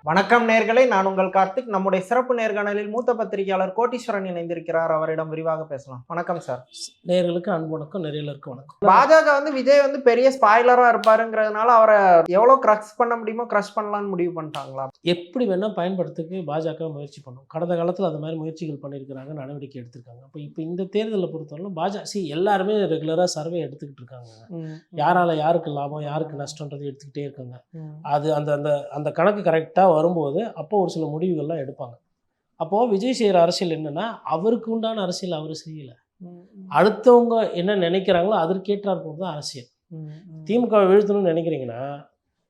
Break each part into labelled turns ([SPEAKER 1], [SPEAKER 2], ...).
[SPEAKER 1] வணக்கம் நேயர்களே, நான் உங்கள் கார்த்திக். நம்முடைய சிறப்பு நேர்காணலில் மூத்த பத்திரிகையாளர் கோட்டீஸ்வரன் இணைந்திருக்கிறார். அவரிடம் விரிவாக பேசலாம். வணக்கம் சார்.
[SPEAKER 2] நேயர்களுக்கு அன்பு வணக்கம், நேயர்களுக்கு வணக்கம்.
[SPEAKER 1] பாஜக விஜய் பெரிய ஸ்பாய்லரா இருப்பாருங்கிறதுனால அவரை எவ்வளவு கிரஷ் பண்ண முடியுமோ கிரஷ் பண்ணலாம்னு முடிவு பண்ணிட்டாங்களா?
[SPEAKER 2] எப்படி வேணா பயன்படுத்துக்கு பாஜக முயற்சி பண்ணும். கடந்த காலத்தில் அது மாதிரி முயற்சிகள் பண்ணியிருக்கிறாங்க, நடவடிக்கை எடுத்திருக்காங்க. இப்போ இந்த தேர்தலை பொறுத்தவரைக்கும் பாஜக எல்லாருமே ரெகுலராக சர்வே எடுத்துக்கிட்டு இருக்காங்க. யாரால யாருக்கு லாபம் யாருக்கு நஷ்டன்றது எடுத்துக்கிட்டே இருக்காங்க. அது அந்த அந்த அந்த கணக்கு கரெக்டாக வரும்போது அப்போ ஒரு சில முடிவுகள்லாம் எடுப்பாங்க. அப்போது விஜய் செய்கிற அரசியல் என்னென்னா, அவருக்கு உண்டான அரசியல் அவர் செய்யலை, அடுத்தவங்க என்ன நினைக்கிறாங்களோ அதற்கேற்றார் போது தான் அரசியல். திமுகவை வீழ்த்தணும்னு நினைக்கிறீங்கன்னா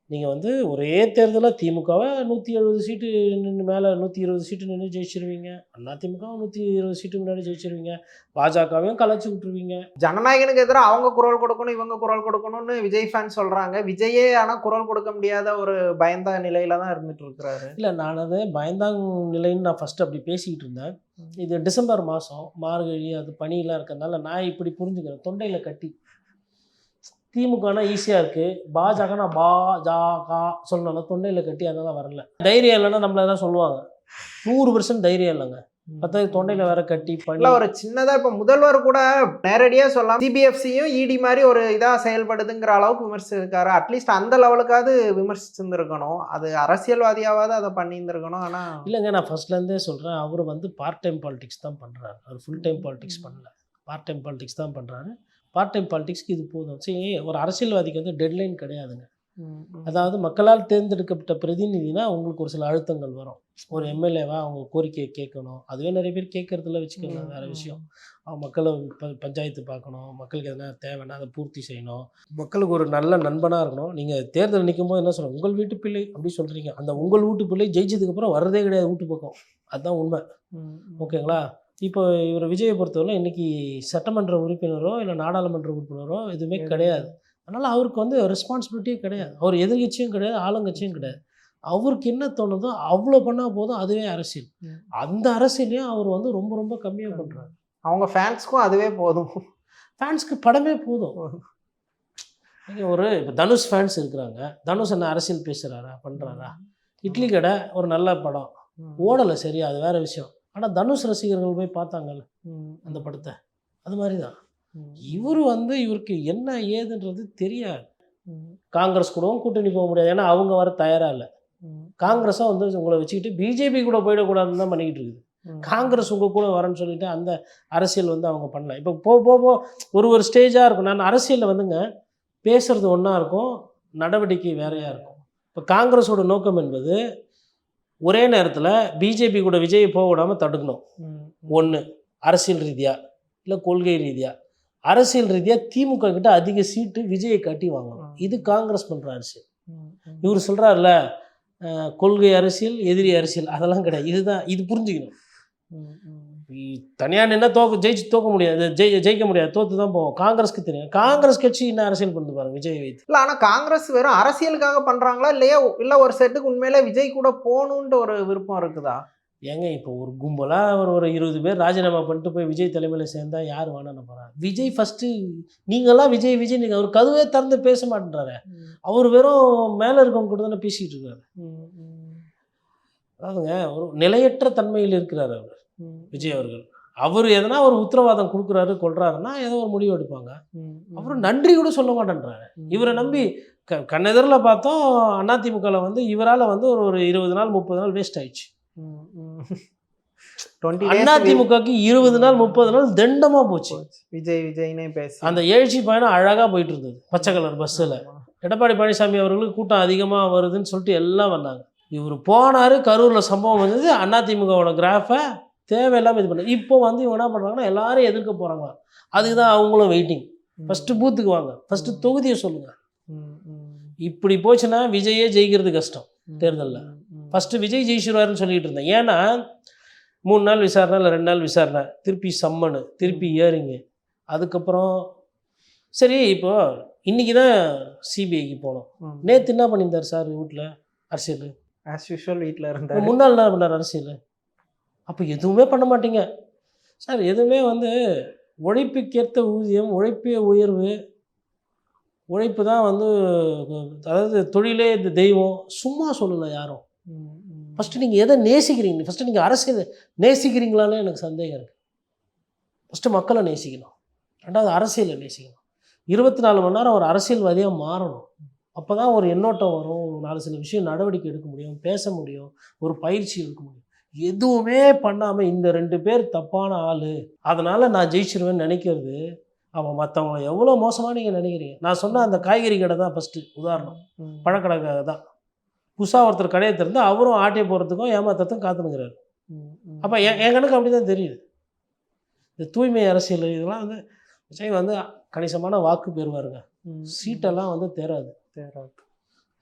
[SPEAKER 2] நீங்கள் ஒரே தேர்தலில் திமுகவை 170 சீட்டு நின்று மேலே 120 சீட்டு நின்று ஜெயிச்சிருவீங்க, அதிமுக 120 சீட்டு முன்னாடி ஜெயிச்சிருவீங்க, பாஜகவையும் கலைச்சி விட்டுருவீங்க.
[SPEAKER 1] ஜனநாயகனுக்கு எதிராக அவங்க குரல் கொடுக்கணும், இவங்க குரல் கொடுக்கணும்னு விஜய் ஃபேன் சொல்கிறாங்க. விஜயே ஆனால் குரல் கொடுக்க முடியாத ஒரு பயந்த நிலையில தான் இருந்துட்டு இருக்கிறாரு.
[SPEAKER 2] இல்லை, நான் அது பயந்தாங் நிலைன்னு நான் ஃபஸ்ட்டு அப்படி பேசிக்கிட்டு இருந்தேன். இது டிசம்பர் மாதம், மார்கழி, அது பனியெலாம் இருக்கிறதுனால நான் இப்படி புரிஞ்சுக்கிறேன். தொண்டையில் கட்டி திமுகனா ஈஸியாக இருக்குது, பாஜகனா பாஜக சொல்லணும், தொண்டையில் கட்டி அதெல்லாம் வரல. தைரியம் இல்லைன்னா நம்மள தான் சொல்லுவாங்க. 100% தைரியம் இல்லைங்க. பத்தாவது தொண்டையில் வேற கட்டி பண்ணி
[SPEAKER 1] ஒரு சின்னதாக இப்போ முதல்வர் கூட நேரடியாக சொல்லலாம், சிபிஎஃப்சியும் இடி மாதிரி ஒரு இதாக செயல்படுதுங்கிற அளவுக்கு விமர்சிச்சிருக்காரு. அட்லீஸ்ட் அந்த லெவலுக்காவது விமர்சிச்சிருந்துருக்கணும். அது அரசியல்வாதியாவது அதை பண்ணியிருந்துருக்கணும். ஆனால் இல்லைங்க,
[SPEAKER 2] நான் ஃபர்ஸ்ட்லேருந்தே சொல்கிறேன், அவர் பார்ட் டைம் பாலிடிக்ஸ் தான் பண்ணுறாரு. அவர் ஃபுல் டைம் பாலிடிக்ஸ் பண்ணல, பார்ட் டைம் பாலிடிக்ஸ் தான் பண்ணுறாரு. பார்ட் டைம் பாலிடிக்ஸ்க்கு இது போதும். சரி, ஒரு அரசியல்வாதிக்கு டெட்லைன் கிடையாதுங்க. அதாவது மக்களால் தேர்ந்தெடுக்கப்பட்ட பிரதிநிதினா உங்களுக்கு ஒரு சில அழுத்தங்கள் வரும். ஒரு எம்எல்ஏவா அவங்க கோரிக்கையை கேட்கணும், அதுவே நிறைய பேர் கேட்கறதுல வச்சுக்கோங்க, வேறு விஷயம். அவங்க மக்களை பஞ்சாயத்து பார்க்கணும், மக்களுக்கு எதனா தேவைன்னா அதை பூர்த்தி செய்யணும், மக்களுக்கு ஒரு நல்ல நண்பனாக இருக்கணும். நீங்கள் தேர்தல் நிற்கும் போது என்ன சொல்கிறோம், உங்கள் வீட்டு பிள்ளை அப்படி சொல்கிறீங்க. அந்த உங்கள் வீட்டு பிள்ளை ஜெயிச்சதுக்கப்புறம் வர்றதே கிடையாது வீட்டு பக்கம், அதுதான் உண்மை. ஓகேங்களா? இப்போ இவர் விஜயை பொறுத்தவரை இன்றைக்கி சட்டமன்ற உறுப்பினரோ இல்லை நாடாளுமன்ற உறுப்பினரோ எதுவுமே கிடையாது. அதனால் அவருக்கு ரெஸ்பான்சிபிலிட்டியே கிடையாது. அவர் எதிர்கட்சியும் கிடையாது, ஆளுங்கட்சியும் கிடையாது. அவருக்கு என்ன தோணுதோ அவ்வளோ பண்ணால் போதும், அதுவே அரசியல். அந்த அரசியலையும் அவர் ரொம்ப ரொம்ப கம்மியாக பண்ணுறாரு.
[SPEAKER 1] அவங்க ஃபேன்ஸ்க்கும் அதுவே போதும்.
[SPEAKER 2] ஃபேன்ஸ்க்கு படமே போதும். நீங்கள் இப்போ தனுஷ் ஃபேன்ஸ் இருக்கிறாங்க, தனுஷ் என்ன அரசியல் பேசுகிறாரா, பண்ணுறாரா? இட்லி கடை ஒரு நல்ல படம் ஓடலை, சரியா, அது வேறு விஷயம். ஆனால் தனுஷ் ரசிகர்கள் போய் பார்த்தாங்கல்ல அந்த படத்தை, அது மாதிரி தான் இவர் இவருக்கு என்ன ஏதுன்றது தெரியாது. காங்கிரஸ் கூடவும் கூட்டணி போக முடியாது, ஏன்னா அவங்க வர தயாராக இல்லை. காங்கிரஸும் உங்களை வச்சுக்கிட்டு பிஜேபி கூட போயிடக்கூடாதுன்னு தான் பண்ணிக்கிட்டு இருக்குது. காங்கிரஸ் உங்கள் கூட வரேன்னு சொல்லிட்டு அந்த அரசியல் அவங்க பண்ணல. இப்போ போக ஒரு ஸ்டேஜாக இருக்கும். நான் அரசியலில் பேசுகிறது ஒன்றா இருக்கும், நடவடிக்கை வேறையாக இருக்கும். இப்போ காங்கிரஸோட நோக்கம் என்பது ஒரே நேரத்தில் பிஜேபி கூட விஜயை போக விடாமல் தடுக்கணும். ஒன்று அரசியல் ரீதியாக, இல்லை கொள்கை ரீதியாக. அரசியல் ரீதியாக திமுக கிட்ட அதிக சீட்டு விஜயை காட்டி வாங்கணும். இது காங்கிரஸ் பண்ணுற அரசியல். இவர் சொல்கிறார்ல, கொள்கை அரசியல் எதிரி அரசியல், அதெல்லாம் கிடையாது. இதுதான், இது புரிஞ்சுக்கணும். தனியாக நின்னா ஜெயிச்சு தோக்க முடியாது, ஜெயிக்க முடியாது, தோற்று தான் போவோம். காங்கிரஸ்க்கு தெரியும், காங்கிரஸ் கட்சி என்ன அரசியல் பண்ணி பாருங்க விஜய் வைத்து.
[SPEAKER 1] இல்லை, ஆனால் காங்கிரஸ் வெறும் அரசியலுக்காக பண்ணுறாங்களா இல்லையா, இல்லை ஒரு செட்டுக்கு உண்மையிலே விஜய் கூட போகணுன்ற ஒரு விருப்பம் இருக்குதா?
[SPEAKER 2] ஏங்க, இப்போ ஒரு கும்பலாக ஒரு 20 பேர் ராஜினாமா பண்ணிட்டு போய் விஜய் தலைமையில் சேர்ந்தால் யார் வேணான்னு போகிறாங்க? விஜய் ஃபஸ்ட்டு, நீங்களாம் விஜய் நீங்கள் அவர் கதுவே திறந்து பேச மாட்டேன்றாரு. அவர் வெறும் மேலே இருக்கவங்க கூட தானே பேசிகிட்டு இருக்காரு. அதாவதுங்க, ஒரு நிலையற்ற தன்மையில் இருக்கிறார் அவர் விஜய் அவர்கள். அவர் எதனா ஒரு உத்தரவாதம் கொடுக்குறாரு கொள்றாருன்னா ஏதோ ஒரு முடிவு எடுப்பாங்க. அப்புறம் நன்றி கூட சொல்ல மாட்டேன்றாரு. இவரை நம்பி கண்ணெதிரில் பார்த்தோம், அதிமுகவில் இவரால் ஒரு 20 நாள் 30 நாள் வேஸ்ட் ஆயிடுச்சு. அதிமுகக்கு 20 நாள் 30 நாள் தண்டமாக போச்சு.
[SPEAKER 1] விஜய்னே பேச அந்த
[SPEAKER 2] எழுச்சி பயணம் அழகாக போயிட்டு இருந்தது. பச்சை கலர் பஸ்ஸில் எடப்பாடி பழனிசாமி அவர்களுக்கு கூட்டம் அதிகமாக வருதுன்னு சொல்லிட்டு எல்லாம் வந்தாங்க. இவர் போனார், கரூரில் சம்பவம் வந்தது, அதிமுகவோட கிராஃபை தேவையில்லாமல் இது பண்ண. இப்போ இவங்க என்ன பண்ணுறாங்கன்னா எல்லாரும் எதிர்க்க போகிறாங்க. அதுக்கு தான் அவங்களும் வெயிட்டிங். ஃபஸ்ட்டு பூத்துக்கு வாங்க, ஃபஸ்ட்டு தொகுதியை சொல்லுங்கள். இப்படி போச்சுன்னா விஜயே ஜெயிக்கிறது கஷ்டம் தேர்தலில். ஃபஸ்ட்டு விஜய் ஜெயிச்சிருவாருன்னு சொல்லிகிட்டு இருந்தேன். ஏன்னா 3 நாள் விசாரணை, இல்லை 2 நாள் விசாரணை, திருப்பி சம்மனு, திருப்பி ஏறிங்க. அதுக்கப்புறம் சரி, இப்போது இன்றைக்கி தான் சிபிஐக்கு போனோம். நேற்று என்ன பண்ணியிருந்தார் சார் வீட்டில் அரசியல்?
[SPEAKER 1] ஆஸ் யூஷுவல் வீட்டில் இருந்தார்.
[SPEAKER 2] முன்னாள் என்ன பண்ணார் அரசியல்? அப்போ எதுவுமே பண்ண மாட்டீங்க சார். எதுவுமே உழைப்புக்கேற்ற ஊதியம், உழைப்பே உயர்வு, உழைப்பு தான் அதாவது தொழிலே இந்த தெய்வம் சும்மா சொல்லலை யாரும். ஃபஸ்ட்டு நீங்கள் எதை நேசிக்கிறீங்க, ஃபஸ்ட்டு நீங்கள் அரசியல் நேசிக்கிறீங்களான்னு எனக்கு சந்தேகம் இருக்குது. ஃபஸ்ட்டு மக்களை நேசிக்கணும், ரெண்டாவது அரசியலை நேசிக்கணும். 24 மணி நேரம் ஒரு அரசியல்வாதியாக மாறணும். அப்போ தான் ஒரு எண்ணோட்டம் வரும், 4 சில விஷயம் நடவடிக்கை எடுக்க முடியும், பேச முடியும், ஒரு பயிற்சி எடுக்க முடியும். எதுவுமே பண்ணாமல் இந்த 2 பேர் தப்பான ஆள், அதனால் நான் ஜெயிச்சிருவேன்னு நினைக்கிறது, அவன் மற்றவங்க எவ்வளோ மோசமாக நீங்கள் நினைக்கிறீங்க. நான் சொன்ன அந்த காய்கறி கடை தான் ஃபஸ்ட்டு உதாரணம். பழக்கடை தான் புதுசாக ஒருத்தர் கடையை திறந்து அவரும் ஆட்டையை போகிறதுக்கும் ஏமாத்துறதுக்கும் காத்துனுங்கிறாரு. அப்போ என் கணக்கு அப்படி தான் தெரியுது. இந்த தூய்மை அரசியல் இதெல்லாம் வந்து விஜய் வந்து கணிசமான வாக்கு பெறுவாருங்க. சீட்டெல்லாம் வந்து தேராது.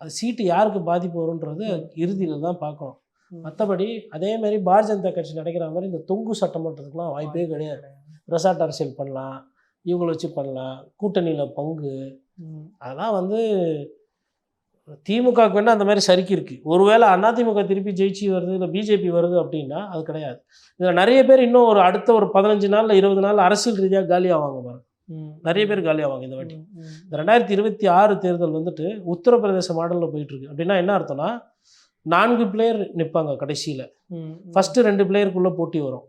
[SPEAKER 2] அது சீட்டு யாருக்கு பாதிப்பு வரும்ன்றது இறுதியில் தான் பார்க்கணும். மற்றபடி அதேமாதிரி பாரதிய ஜனதா கட்சி நடக்கிற மாதிரி இந்த தொங்கு சட்டமன்றத்துக்குலாம் வாய்ப்பே கிடையாது. ரெசார்ட் அரசியல் பண்ணலாம், இவங்களை வச்சு பண்ணலாம், கூட்டணியில் பங்கு, அதெல்லாம் வந்து திமுகவுக்கு வேணால் அந்த மாதிரி சறுக்கி இருக்குது. ஒருவேளை அதிமுக திருப்பி ஜெயிச்சு வருது, இல்லை பிஜேபி வருது அப்படின்னா அது கிடையாது. இதில் நிறைய பேர் இன்னும் ஒரு அடுத்த ஒரு 15 நாள் 20 நாள் அரசியல் ரீதியாக காலியாவாங்க பாருங்க. நிறைய பேர் காலியாவாங்க இந்த வாட்டி. இந்த 2026 தேர்தல் வந்துட்டு உத்தரப்பிரதேச மாடலில் போயிட்டுருக்கு. அப்படின்னா என்ன அர்த்தம்னா 4 பிளேயர் நிற்பாங்க கடைசியில். ஃபஸ்ட்டு 2 பிளேயருக்குள்ளே போட்டி வரும்.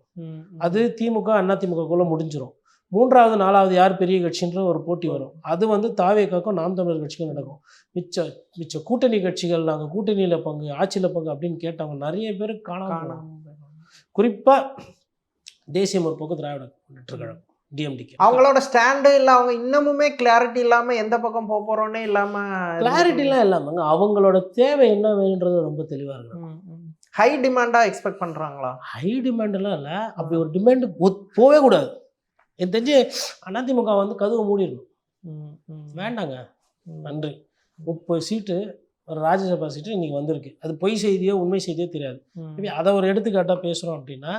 [SPEAKER 2] அது திமுக அதிமுகக்குள்ளே முடிஞ்சிடும். 3வது 4வது யார் பெரிய கட்சின்ற ஒரு போட்டி வரும். அது வந்து தாவேக்காக்கும் நாம் தமிழர் கட்சிக்கும் நடக்கும். மிச்ச கூட்டணி கட்சிகள் நாங்கள் கூட்டணியில் பங்கு, ஆட்சியில் பங்கு அப்படின்னு கேட்டவங்க நிறைய பேர் காணாம. குறிப்பாக தேசிய முற்போக்கு திராவிட முன்னேற்றக் கழகம் டிஎம்டிக்கு
[SPEAKER 1] அவங்களோட ஸ்டாண்டு இல்லை, அவங்க இன்னமுமே கிளாரிட்டி இல்லாமல் எந்த பக்கம் போக போகிறோன்னே இல்லாமல்.
[SPEAKER 2] கிளாரிட்டிலாம் இல்லாமங்க அவங்களோட தேவை என்ன வேணுன்றது ரொம்ப தெளிவாக இருக்கும்.
[SPEAKER 1] ஹை டிமாண்டாக எக்ஸ்பெக்ட் பண்ணுறாங்களா?
[SPEAKER 2] ஹை டிமாண்டெல்லாம் இல்லை. அப்படி ஒரு டிமாண்டு போவே கூடாது. எனக்கு தெரிஞ்சு அதிமுக வந்து கதவை மூடிடணும். வேண்டாங்க, நன்றி. 30 சீட்டு ஒரு ராஜ்யசபா சீட்டு இன்றைக்கி வந்திருக்கு. அது பொய் செய்தியோ உண்மை செய்தியோ தெரியாது. அதை ஒரு எடுத்துக்காட்டாக பேசுகிறோம் அப்படின்னா,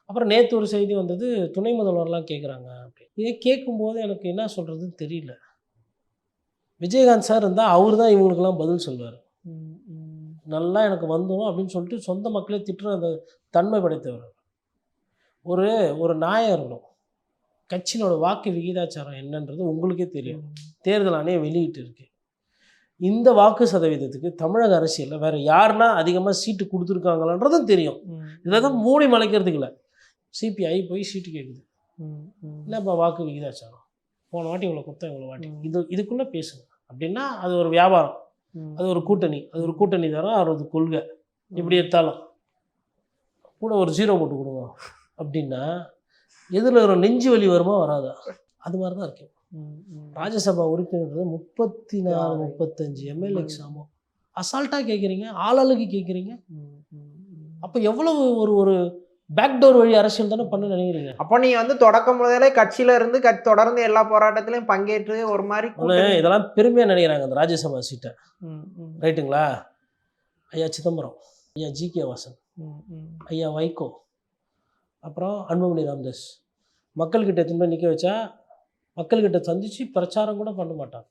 [SPEAKER 2] அப்புறம் நேற்று ஒரு செய்தி வந்தது, துணை முதல்வர்லாம் கேட்குறாங்க அப்படி. இதை கேட்கும்போது எனக்கு என்ன சொல்கிறதுன்னு தெரியல. விஜயகாந்த் சார் இருந்தால் அவர் தான் இவங்களுக்கெல்லாம் பதில் சொல்வார். நல்லா எனக்கு வந்துடும் அப்படின்னு சொல்லிட்டு சொந்த மக்களே திட்டுற அந்த தன்மை படைத்தவர். ஒரு நியாயம் இருக்கணும். கட்சியினோட வாக்கு விகிதாச்சாரம் என்னன்றது உங்களுக்கே தெரியும். தேர்தல் ஆணையம் வெளியிட்டு இருக்கு. இந்த வாக்கு சதவீதத்துக்கு தமிழக அரசியலில் வேறு யாருன்னா அதிகமாக சீட்டு கொடுத்துருக்காங்களான்றதும் தெரியும். இதை தான் மூடி மலைக்கிறதுக்கு இல்லை. சிபிஐ போய் சீட்டு கேட்குது. இல்லைப்பா வாக்கு விகிதாச்சாரம் போன வாட்டி இவ்வளோ கொடுத்தா இவ்வளோ வாட்டி இதுக்குள்ளே பேசுங்க அப்படின்னா அது ஒரு வியாபாரம், அது ஒரு கூட்டணி, அது ஒரு கூட்டணி தரம், அது கொள்கை. இப்படி எடுத்தாலும் கூட ஒரு 0 போட்டு கொடுங்க அப்படின்னா எதில் ஒரு நெஞ்சு வலி வருமா வராதா? அது மாதிரி தான் இருக்கு. ராஜ்யசபா உறுப்பினர்ன்றது 34-35 எம்எல்ஏ எக்ஸாமோ அசால்ட்டாக கேட்குறீங்க, ஆளாளுக்கு கேட்குறீங்க. அப்போ எவ்வளவு ஒரு பேக்டோர் வழி அரசியல் தானே பண்ண நினைக்கிறீங்க.
[SPEAKER 1] அப்போ நீங்கள் வந்து தொடக்கம் முதலே கட்சியில் இருந்து தொடர்ந்து எல்லா போராட்டத்திலையும் பங்கேற்று ஒரு மாதிரி
[SPEAKER 2] இதெல்லாம் பெருமையாக நினைக்கிறாங்க அந்த ராஜ்யசபா சீட்டை. ரைட்டுங்களா? ஐயா சிதம்பரம், ஐயா ஜி.கே. வாசன், ஐயா வைகோ, அப்புறம் அன்புமணி ராமதாஸ் மக்கள்கிட்ட திரும்ப நிற்க வச்சா மக்கள்கிட்ட சந்தித்து பிரச்சாரம் கூட பண்ண மாட்டாங்க.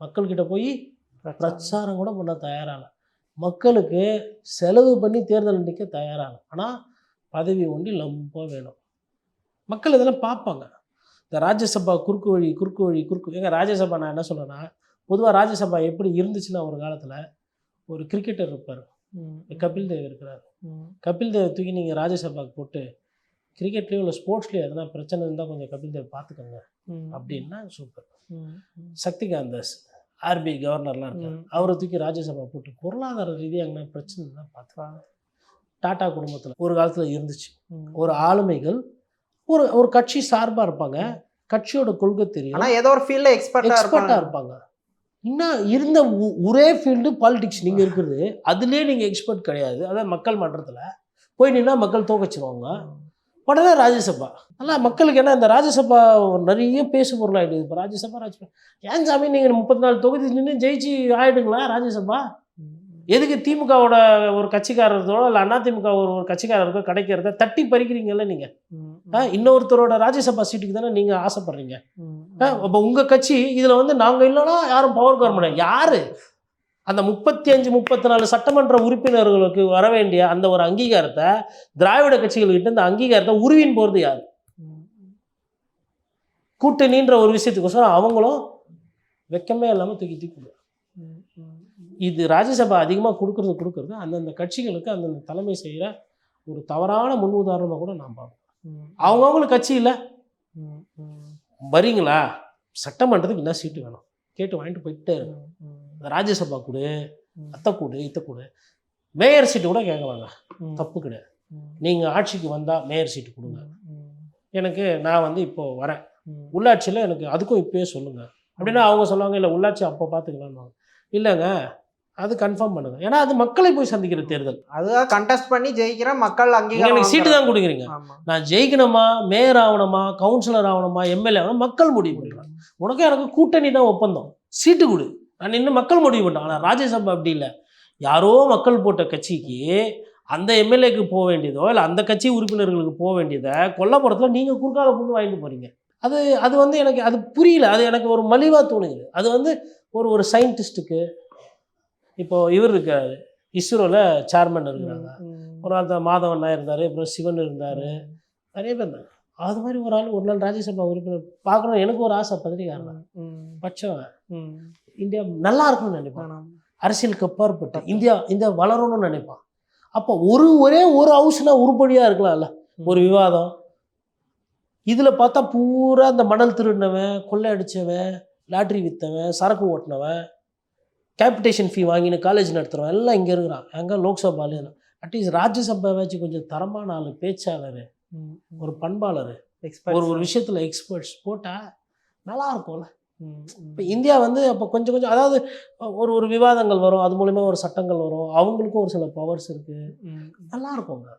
[SPEAKER 2] மக்கள்கிட்ட போய் பிரச்சாரம் கூட பண்ண தயாரான, மக்களுக்கு செலவு பண்ணி தேர்தல் நிற்க தயாரான, ஆனால் பதவி ஒண்டி லம்பாக வேணும். மக்கள் இதெல்லாம் பார்ப்பாங்க. இந்த ராஜ்யசபா குறுக்கு வழி எங்க ராஜ்யசபா நான் என்ன சொல்கிறேன்னா, பொதுவாக ராஜ்யசபா எப்படி இருந்துச்சுன்னா ஒரு காலத்தில் ஒரு கிரிக்கெட்டர் இருப்பார், கபில் தேவ் இருக்கிறார். கபில் தேவ் தூக்கி நீங்கள் ராஜ்யசபாவுக்கு போட்டு கிரிக்கெட்லேயோ இல்லை ஸ்போர்ட்ஸ்லேயோ எதனா பிரச்சனை இருந்தால் கொஞ்சம் கபில் தேவ் பார்த்துக்கோங்க அப்படின்னா சூப்பர். சக்திகாந்த் தாஸ் ஆர்பி கவர்னர்லாம் இருக்கார், அவரை தூக்கி ராஜ்யசபா போட்டு பொருளாதார ரீதியாக எங்கன்னா பிரச்சனை தான் பார்த்துக்கலாம். டாடா குடும்பத்தில் ஒரு காலத்தில் இருந்துச்சு. ஒரு ஆளுமைகள் ஒரு கட்சி சார்பாக இருப்பாங்க, கட்சியோட கொள்கை தெரியும்,
[SPEAKER 1] ஆனால் ஏதோ ஒரு ஃபீல்டில் எக்ஸ்பர்ட்டாக
[SPEAKER 2] இருப்பாங்க. இன்னும் இருந்த ஒரே ஃபீல்டு பாலிடிக்ஸ். நீங்கள் இருக்கிறது அதுலேயே நீங்கள் எக்ஸ்பர்ட் கிடையாது. அதான் மக்கள் மன்றத்தில் போய் நின்னா மக்கள் தோக்கச்சிருவாங்க. உடனே ராஜ்யசபா நல்லா மக்களுக்கு என்ன இந்த ராஜ்யசபா நிறைய பேசு பொருளாகிடுது. இப்போ ராஜ்யசபா ஏன் சாமி நீங்கள் 34 தொகுதி நின்று ஜெயிச்சு ஆகிடுங்களா ராஜ்யசபா? எதுக்கு திமுகவோட ஒரு கட்சிக்காரர்களோ இல்லை அதிமுக ஒரு கட்சிக்காரருக்கோ கிடைக்கிறத தட்டி பறிக்கிறீங்கல்ல நீங்கள்? இன்னொருத்தரோட ராஜ்யசபா சீட்டுக்கு தானே நீங்கள் ஆசைப்படுறீங்க. அப்போ உங்கள் கட்சி இதில் வந்து நாங்கள் இல்லைன்னா யாரும் பவர் கவர்மெண்ட் யார்? அந்த 35-34 சட்டமன்ற உறுப்பினர்களுக்கு வர வேண்டிய அந்த ஒரு அங்கீகாரத்தை திராவிட கட்சிகள்கிட்ட இந்த அங்கீகாரத்தை உருவின் போகிறது யார்? கூட்டணின்ற ஒரு விஷயத்துக்கோசரம் அவங்களும் வெக்கமே இல்லாமல் தூக்கி இது ராஜ்யசபா அதிகமாக கொடுக்கறது அந்தந்த கட்சிகளுக்கு அந்தந்த தலைமை செய்கிற ஒரு தவறான முன் உதாரணமாக கூட நான் பார்ப்பேன். அவங்கவுங்களுக்கு கட்சி இல்லை, வரீங்களா சட்டமன்றத்துக்கு என்ன சீட்டு வேணும் கேட்டு வாங்கிட்டு போயிட்டே இருக்கும். ராஜ்யசபா கொடு, அத்தை கூடு, இத்தை கூடு, மேயர் சீட்டு கூட கேட்கலாங்க, தப்பு கிடையாது. நீங்கள் ஆட்சிக்கு வந்தால் மேயர் சீட்டு கொடுங்க எனக்கு, நான் வந்து இப்போ வரேன் உள்ளாட்சியில் எனக்கு அதுக்கும் இப்போயே சொல்லுங்கள் அப்படின்னா அவங்க சொல்லுவாங்க இல்லை உள்ளாட்சி அப்போ பார்த்துக்கலான்னு. இல்லைங்க அது கன்ஃபார்ம் பண்ணுங்க, ஏன்னா அது மக்களை போய் சந்திக்கிற தேர்தல்.
[SPEAKER 1] அதுதான் கண்டெஸ்ட் பண்ணி ஜெயிக்கிற மக்கள் அங்கீகாரம்
[SPEAKER 2] எனக்கு சீட்டு தான் கொடுக்குறீங்க, நான் ஜெயிக்கணுமா மேயர் ஆகணுமா கவுன்சிலர் ஆகணுமா எம்எல்ஏ ஆகணும் மக்கள் முடிவு பண்ணுறாங்க. உனக்கு எனக்கு கூட்டணி தான் ஒப்பந்தம், சீட்டு கொடு, நான் இன்னும் மக்கள் முடிவு பண்ணேன். ஆனால் ராஜ்யசபா அப்படி இல்லை, யாரோ மக்கள் போட்ட கட்சிக்கு அந்த எம்எல்ஏக்கு போக வேண்டியதோ இல்லை அந்த கட்சி உறுப்பினர்களுக்கு போக வேண்டியதை கொல்லப்புறத்தில் நீங்கள் குறுக்கால புண்ணு வாங்கிட்டு போகிறீங்க. அது வந்து எனக்கு அது புரியல, அது எனக்கு ஒரு மலிவாக தோணுது. அது வந்து ஒரு சயின்டிஸ்ட்டுக்கு இப்போது இவர் இருக்கார் இஸ்ரோவில் சேர்மன் இருக்கிறாங்க, ஒரு ஆள் மாதவன் நாயர் இருந்தார், அப்புறம் சிவன் இருந்தார், நிறைய பேர் இருந்தாங்க. அது மாதிரி ஒரு ஆள் ஒரு நாள் ராஜ்யசபா உறுப்பினர் பார்க்கணும் எனக்கு ஒரு ஆசை. பத்திரிக்காரன் பட்சம் இந்தியா நல்லா இருக்கும்னு நினைப்பான், அரசியலுக்கு அப்பாற்பட்டு இந்தியா வளரணும்னு நினைப்பான். அப்போ ஒரே ஒரு ஹவுஸ்னால் உருப்படியாக இருக்கலாம்ல ஒரு விவாதம். இதில் பார்த்தா பூரா இந்த மணல் திருடினவன், கொள்ளை அடித்தவன், லாட்ரி விற்றவன், சரக்கு ஓட்டினவன், கேபிட்டேஷன் ஃபீ வாங்கின்னு காலேஜ் நடத்துகிறவன் எல்லாம் இங்கே இருக்கிறான். எங்கே லோக்சபாலே அட்லீஸ்ட் ராஜ்யசபா வச்சு கொஞ்சம் தரமான ஆள், பேச்சாளர், ஒரு பண்பாளர், ஒரு விஷயத்தில் எக்ஸ்பர்ட்ஸ் போட்டால் நல்லா இருக்கும்ல. இப்போ இந்தியா வந்து அப்போ கொஞ்சம் அதாவது ஒரு விவாதங்கள் வரும், அது மூலிமா ஒரு சட்டங்கள் வரும், அவங்களுக்கும் ஒரு சில பவர்ஸ் இருக்குது, நல்லா இருக்கும்ங்க.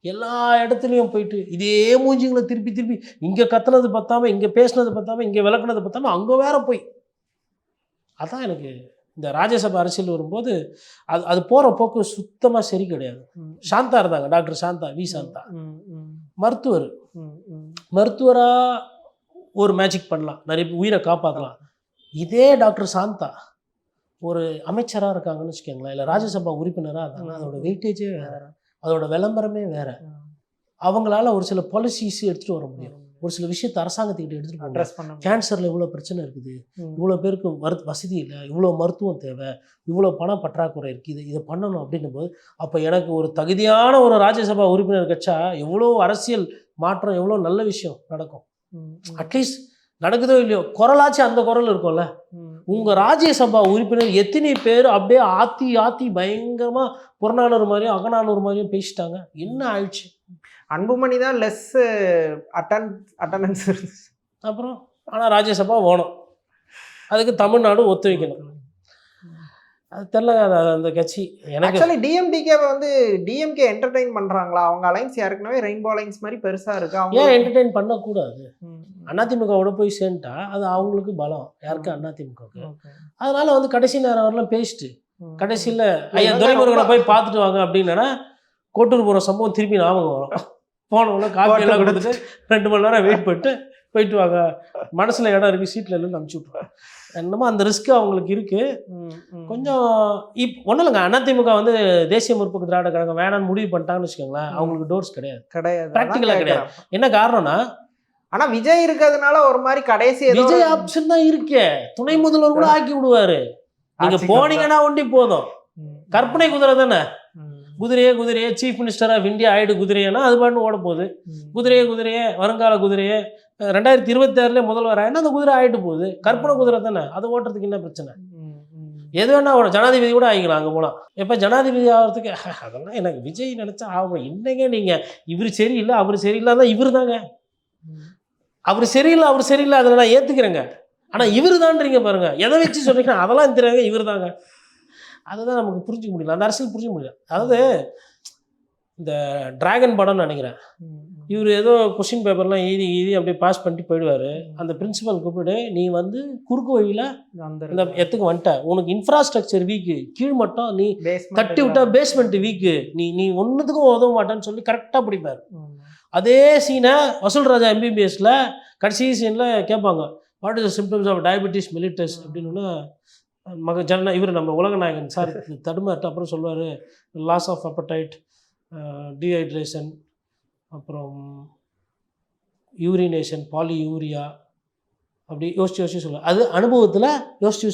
[SPEAKER 2] எல்லா இடத்துலையும் போயிட்டு இதே மூஞ்சிங்களை திருப்பி இங்கே கத்துனது பத்தாமல் இங்கே பேசுனது பத்தாமல் இங்கே விளக்குனது பத்தாமல் அங்கே வேற போய், அதான் எனக்கு இந்த ராஜ்யசபா அரசியல் வரும்போது அது போகிற போக்கு சுத்தமாக சரி கிடையாது. சாந்தா இருந்தாங்க, டாக்டர் சாந்தா, வி சாந்தா, மருத்துவராக ஒரு மேஜிக் பண்ணலாம், நிறைய உயிரை காப்பாற்றலாம். இதே டாக்டர் சாந்தா ஒரு அமைச்சராக இருக்காங்கன்னு வச்சுக்கோங்களேன், இல்லை ராஜ்யசபா உறுப்பினராக இருந்தாங்க, அதோட வெயிட்டேஜே வேறு, அதோட விளம்பரமே வேறு. அவங்களால ஒரு சில பாலிசிஸ் எடுத்துகிட்டு வர முடியும், ஒரு சில விஷயத்தை அரசாங்கத்துக்கிட்ட எடுத்துகிட்டு அட்ரஸ் பண்ண. கேன்சரில் இவ்வளோ பிரச்சனை இருக்குது, இவ்வளோ பேருக்கு வசதி இல்லை, இவ்வளோ மருத்துவம் தேவை, இவ்வளோ பணம் பற்றாக்குறை இருக்குது, இதை பண்ணணும் அப்படின்னும் போது அப்போ எனக்கு ஒரு தகுதியான ஒரு ராஜ்யசபா உறுப்பினர் கட்சா எவ்வளோ அரசியல் மாற்றம், எவ்வளோ நல்ல விஷயம் நடக்கும். அட்லீஸ்ட் நடக்குதோ இல்லையோ குரலாச்சு அந்த குரல் இருக்கும்ல. உங்கள் ராஜ்யசபா உறுப்பினர் எத்தனை பேர் அப்படியே ஆத்தி பயங்கரமாக புறநானூறு மாதிரியும் அகநானூறு மாதிரியும் பேசிட்டாங்க, என்ன ஆயிடுச்சு?
[SPEAKER 1] அன்புமணி தான் லெஸ் அட்டண்டன்ஸ் இருந்துச்சு.
[SPEAKER 2] அப்புறம் ஆனால் ராஜ்யசபா வேணும், அதுக்கு தமிழ்நாடு ஒத்துழைக்கணும். அது தெரியல அந்த கட்சி. எனக்கு
[SPEAKER 1] ஆக்சுவலி டிஎம்டிகே வந்து டிஎம்கே என்டர்டெயின் பண்ணுறாங்களா? அவங்க அலைன்ஸ் ஏற்கனவே ரெயின்போ அலைன்ஸ் மாதிரி பெருசாக இருக்குது, அவங்க
[SPEAKER 2] ஏன் என்டர்டெயின் பண்ணக்கூடாது? அதிமுகவோட போய் சேர்ந்துட்டா அது அவங்களுக்கு பலம், யாருக்கு? அதிமுகவுக்கு. அதனால வந்து கடைசி நேரம் வரலாம் பேசிட்டு கடைசியில் ஐயா துரைமுருகனை போய் பார்த்துட்டு வாங்க அப்படின்னா கோட்டூர் போகிற சம்பவம் திருப்பி ஞாபகம் வரும். போனவங்க காப்பி எல்லாம் கொடுத்துட்டு 2 மணி நேரம் வெயிட் பண்ணிட்டு போயிட்டு வாங்க, மனசில் இடம் இருக்குது, சீட்டில் இல்லைன்னு அனுப்பிச்சி விட்ருவாங்க. என்னமோ அந்த ரிஸ்க்கு அவங்களுக்கு இருக்குது கொஞ்சம். ஒன்றும் இல்லைங்க, அதிமுக வந்து தேசிய முற்போக்கு திராவிட கழகம் வேணான்னு முடிவு பண்ணிட்டாங்கன்னு வச்சுக்கோங்களேன், அவங்களுக்கு டோர்ஸ் கிடையாது, ப்ராக்டிக்கலாக கிடையாது. என்ன காரணம்னா,
[SPEAKER 1] ஆனால் விஜய் இருக்கிறதுனால ஒரு மாதிரி கடைசி
[SPEAKER 2] விஜய் ஆப்ஷன் தான் இருக்கே, துணை முதல்வர் கூட ஆக்கி விடுவாரு. நீங்க போனீங்கன்னா ஒண்டி போதும், கற்பனை குதிரை தானே. குதிரையே சீஃப் மினிஸ்டர் ஆஃப் இந்தியா ஆயிடு குதிரையனா அது பாட்டு ஓட போகுது. குதிரையே வருங்கால குதிரையே 2026 முதல்வர் ஆயிடுனா அந்த குதிரை ஆயிட்டு போகுது, கற்பனை குதிரை தானே, அதை ஓட்டுறதுக்கு என்ன பிரச்சனை? எது வேணா ஜனாதிபதி கூட ஆகிக்கலாம் அங்கே போனால். எப்போ ஜனாதிபதி ஆகிறதுக்கு அதெல்லாம் எனக்கு விஜய் நினச்சா ஆகும். என்னங்க நீங்கள் இவர் சரியில்லை அவர் சரியில்லாதான் இவர் தாங்க, அவர் சரியில்லை அதில் நான் ஏற்றுக்கிறேங்க. ஆனால் இவர் தான்றீங்க பாருங்க, எதை வச்சு சொல்றீங்கன்னா அதெல்லாம் தெரியாங்க இவர் தாங்க. அதுதான் நமக்கு புரிஞ்சிக்க முடியல, அந்த அரசியல் புரிஞ்சிக்க முடியல. அதாவது இந்த டிராகன் படம்னு நினைக்கிறேன், இவர் ஏதோ கொஸ்டின் பேப்பர்லாம் எழுதி அப்படியே பாஸ் பண்ணிட்டு போயிடுவார். அந்த பிரின்சிபல் கூப்பிட்டு நீ வந்து குறுக்கு வழியில் இந்த எத்துக்கு வந்துட்ட, உனக்கு இன்ஃப்ராஸ்ட்ரக்சர் வீக்கு, கீழ் மட்டும் நீ தட்டி விட்டா பேஸ்மெண்ட் வீக்கு, நீ ஒன்றுத்துக்கும் உதவ மாட்டேன்னு சொல்லி கரெக்டாக பிடிப்பார். அதே சீனை வசூல் ராஜா எம்பிபிஎஸ்ல கடைசி சீனில் கேட்பாங்க, what is the symptoms of diabetes mellitus அப்படின்னா இவர் நம்ம உலகநாயகன் சார் தடுமாட்டு அப்புறம் சொல்லுவார், லாஸ் ஆஃப் அப்படைட், அப்படி யோசிச்சு சொல்ல, அது அனுபவத்தில் யோசிச்சு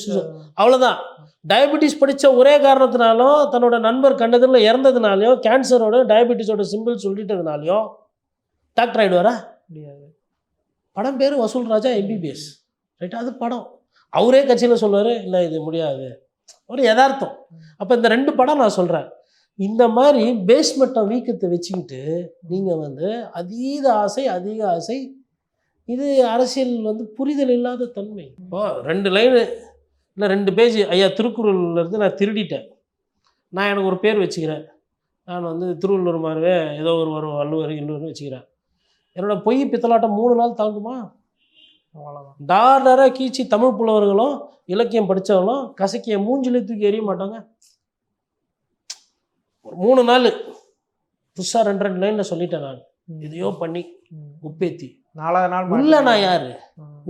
[SPEAKER 2] அவ்வளோதான். டயபெட்டிஸ் படித்த ஒரே காரணத்தினாலும் தன்னோட நண்பர் கண்டதில் இறந்ததுனாலையோ கேன்சரோட டயபெட்டிஸோட சிம்பிள் சொல்லிட்டதுனாலையோ டாக்டர் ஆகிடுவாரா?
[SPEAKER 1] முடியாது.
[SPEAKER 2] படம் பேர் வசூல் ராஜா எம்பிபிஎஸ், ரைட்? அது படம். அவரே கட்சியில் சொல்லுவார், இல்லை இது முடியாது, ஒரு யதார்த்தம். அப்போ இந்த 2 படம் நான் சொல்கிறேன். இந்த மாதிரி பேஸ்மெண்ட்டை வீக்கத்தை வச்சுக்கிட்டு நீங்கள் வந்து அதீத ஆசை, அதிக ஆசை, இது அரசியல் வந்து புரிதல் இல்லாத தன்மை. இப்போ 2 லைனு இல்லை 2 பேஜ் ஐயா திருக்குறள்லேருந்து நான் திருடிட்டேன். நான் எனக்கு ஒரு பேர் வச்சுக்கிறேன். நான் வந்து திருவள்ளுவர் மாதிரியே ஏதோ ஒரு வள்ளுவர் இல்லுவர்னு வச்சுக்கிறேன். என்னோட பொய் பித்தலாட்டம் 3 நாள் தாங்குமா?
[SPEAKER 1] அவ்வளோதான்.
[SPEAKER 2] டாலராக கீச்சி தமிழ் புலவர்களும் இலக்கியம் படித்தவங்களும் கசக்கிய மூஞ்சிலே தூக்கி எறிய மாட்டாங்க. ஒரு 3 நாள் புதுசாக 2 லைனில் சொல்லிட்டேன். நான் எதையோ பண்ணி உப்பேத்தி
[SPEAKER 1] 4வது நாள்
[SPEAKER 2] உள்ள நான் யார்,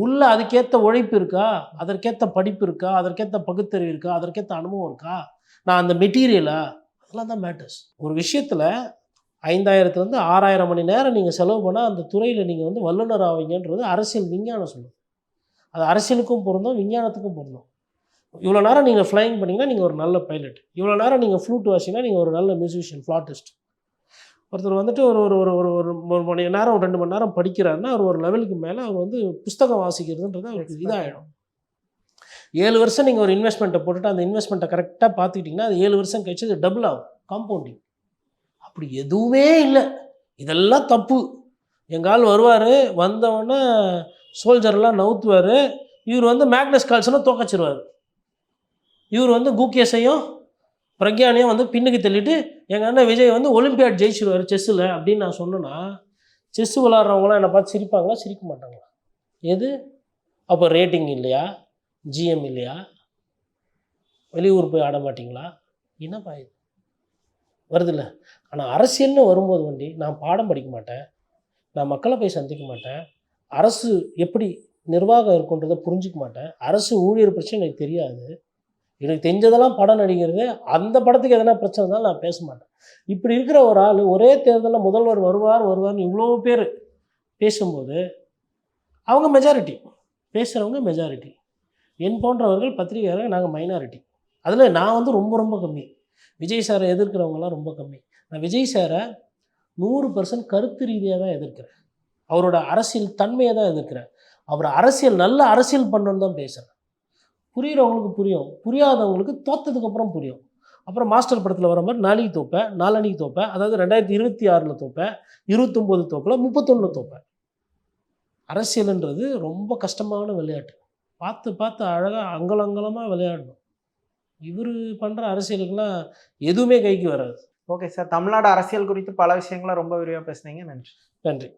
[SPEAKER 2] உள்ள அதுக்கேற்ற உழைப்பு இருக்கா, அதற்கேற்ற படிப்பு இருக்கா, அதற்கேற்ற பகுத்தறிவு இருக்கா, அதற்கேற்ற அனுபவம் இருக்கா, நான் அந்த மெட்டீரியலா, அதெல்லாம் தான் மேட்டர்ஸ். ஒரு விஷயத்தில் 5000லேருந்து 6000 மணி நேரம் நீங்கள் செலவு பண்ணால் அந்த துறையில் நீங்கள் வந்து வல்லுநர் ஆவீங்கன்றது அரசியல் விஞ்ஞானம் சொல்லுது. அது அரசியலுக்கும் பொருந்தும், விஞ்ஞானத்துக்கும் பொருந்தும். இவ்வளோ நேரம் நீங்கள் ஃப்ளைங் பண்ணிங்கன்னா நீங்கள் ஒரு நல்ல பைலட், இவ்வளோ நேரம் நீங்கள் ஃப்ளூட் வாசிங்கன்னா நீங்கள் ஒரு நல்ல மியூசிஷியன், ஃப்ளாட்டிஸ்ட். ஒருத்தர் வந்துட்டு ஒரு ஒரு ஒரு ஒரு 1 மணி நேரம் 2 மணி நேரம் படிக்கிறாருன்னா அவர் ஒரு லெவலுக்கு மேலே அவர் வந்து புஸ்தகம் வாசிக்கிறதுன்றது அவருக்கு இதாகிடும். 7 வருஷம் நீங்கள் ஒரு இன்வெஸ்ட்மெண்ட்டை போட்டுட்டு அந்த இன்வெஸ்ட்மெண்ட்டை கரெக்டாக பார்த்துக்கிட்டிங்கன்னா அது 7 வருஷம் கழிச்சு அது டபுள் ஆகும், காம்பவுண்டிங். அப்படி எதுவுமே இல்லை, இதெல்லாம் தப்பு. எங்கால் வருவார், வந்தவொடனே சோல்ஜர்லாம் நவுத்துவார், இவர் வந்து மேக்னஸ் கால்சனை தோக்கச்சிருவார், இவர் வந்து குகேஷையும் பிரக்யானையும் வந்து பின்னுக்கு தள்ளிட்டு எங்கள் அண்ணன் விஜய் வந்து ஒலிம்பியாட் ஜெயிச்சிருவார் செஸ்ஸில் அப்படின்னு நான் சொன்னேன்னா செஸ் விளாட்றவங்களாம் என்னை பார்த்து சிரிப்பாங்களா, சிரிக்க மாட்டாங்களா? எது அப்போ ரேட்டிங் இல்லையா, ஜிஎம் இல்லையா, வெளியூர் போய் ஆட மாட்டிங்களா, என்னப்பா இது வருதில்ல? ஆனால் அரசியல்னு வரும்போது வண்டி நான் பாடம் படிக்க மாட்டேன், நான் மக்களை போய் சந்திக்க மாட்டேன், அரசு எப்படி நிர்வாகம் இருக்குன்றதை புரிஞ்சிக்க மாட்டேன், அரசு ஊழியர் பிரச்சனை எனக்கு தெரியாது, எனக்கு தெரிஞ்சதெல்லாம் படம் நடிக்கிறது, அந்த படத்துக்கு எதனா பிரச்சனை இருந்தாலும் நான் பேச மாட்டேன். இப்படி இருக்கிற ஒரு ஆள் ஒரே தேர்தலில் முதல்வர் வருவார்னு இவ்வளோ பேர் பேசும்போது அவங்க மெஜாரிட்டி, பேசுகிறவங்க மெஜாரிட்டி, என் போன்றவர்கள் பத்திரிகையாளர்கள் நாங்கள் மைனாரிட்டி. அதில் நான் வந்து ரொம்ப ரொம்ப கம்மி. விஜய் சாரை எதிர்க்கிறவங்கலாம் ரொம்ப கம்மி. நான் விஜய் சாரை 100% கருத்து ரீதியாக தான் எதிர்க்கிறேன், அவரோட அரசியல் தன்மையை தான் எதிர்க்கிறேன், அவர் நல்ல அரசியல் பண்ணணுன்னு தான் பேசுகிறேன். புரிகிறவங்களுக்கு புரியும், புரியாதவங்களுக்கு தோற்றதுக்கப்புறம் புரியும். அப்புறம் மாஸ்டர் படத்தில் வர மாதிரி நாளைக்கு தோப்பேன், நாளன்னைக்கு தோப்பேன், அதாவது 2026 தோப்பேன், 29 தோப்பில், 31 தோப்பேன். அரசியல்ன்றது ரொம்ப கஷ்டமான விளையாட்டு. பார்த்து பார்த்து அழகாக அங்கலங்கலமாக விளையாடணும். இவர் பண்ணுற அரசியலுக்கெல்லாம் எதுவுமே கைக்கு வராது.
[SPEAKER 1] ஓகே சார், தமிழ்நாடு அரசியல் குறித்து பல விஷயங்களை ரொம்ப விரிவாக பேசுனீங்க. நன்றி.
[SPEAKER 2] நன்றி.